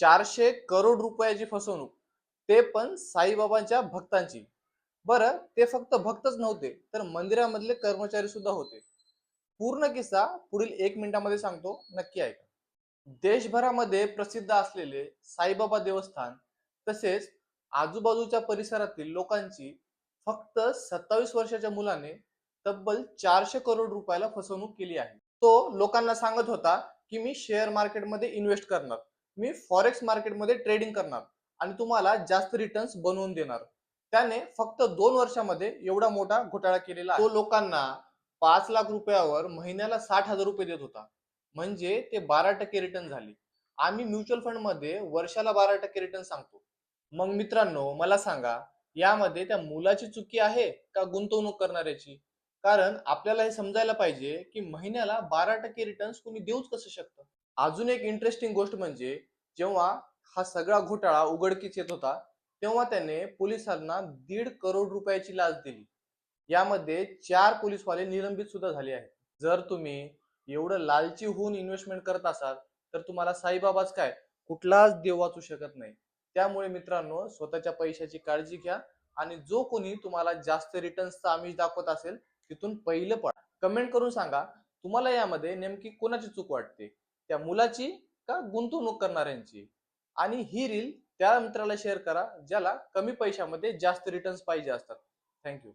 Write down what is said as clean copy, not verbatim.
400 करोड रुपयाची फसवणूक, ते पण साईबाबांच्या भक्तांची. बरं, ते फक्त भक्तच नव्हते, तर मंदिरामधले कर्मचारी सुद्धा होते. पूर्ण किस्सा पुढील 1 मिनिटामध्ये सांगतो, नक्की ऐका. देशभरामध्ये प्रसिद्ध असलेले साईबाबा देवस्थान तसेच आजूबाजूच्या परिसरातील लोकांची फक्त 27 वर्षाच्या मुलाने तब्बल 400 करोड रुपयाला फसवणूक केली आहे. तो लोकांना सांगत होता की मी शेअर मार्केटमध्ये इन्व्हेस्ट करणार, मी फॉरेक्स मार्केटमध्ये ट्रेडिंग करणार आणि तुम्हाला जास्त रिटर्न्स बनवून देणार. त्याने फक्त 2 वर्षामध्ये एवढा मोठा घोटाळा केलेला आहे. तो लोकांना 5 लाख रुपयावर महिन्याला 60,000 रुपये देत होता. म्हणजे ते 12% रिटर्न झाले. आम्ही म्युच्युअल फंड मध्ये वर्षाला 12% रिटर्न सांगतो. मग मित्रांनो, मला सांगा, यामध्ये त्या मुलाची चुकी आहे का गुंतवणूक करणाऱ्याची? कारण आपल्याला हे समजायला पाहिजे की महिन्याला 12% रिटर्न्स कोणी देऊच कसं शकतं. अजून एक इंटरेस्टिंग गोष्ट म्हणजे, जेव्हा हा सगळा घोटाळा उघडकीस येत होता, तेव्हा त्याने पोलिसांना 1.5 करोड रुपयाची लाच दिली. यामध्ये 4 पोलीसवाले निलंबित सुद्धा झाले आहेत. जर तुम्ही एवढं लालची होऊन इन्व्हेस्टमेंट करत असाल, तर तुम्हाला साईबाबाच काय, कुठलाच देव वाचू शकत नाही. त्यामुळे मित्रांनो, स्वतःच्या पैशाची काळजी घ्या आणि जो कोणी तुम्हाला जास्त रिटर्न्सचा आमिष दाखवत असेल, तिथून पहिलं पळा. कमेंट करून सांगा, तुम्हाला यामध्ये नेमकी कोणाची चूक वाटते, त्या मुलाची का गुंतवणूक करणाऱ्यांची? आणि ही रील त्या मित्राला शेअर करा ज्याला कमी पैशामध्ये जास्त रिटर्न्स पाहिजे असतात. थँक्यू.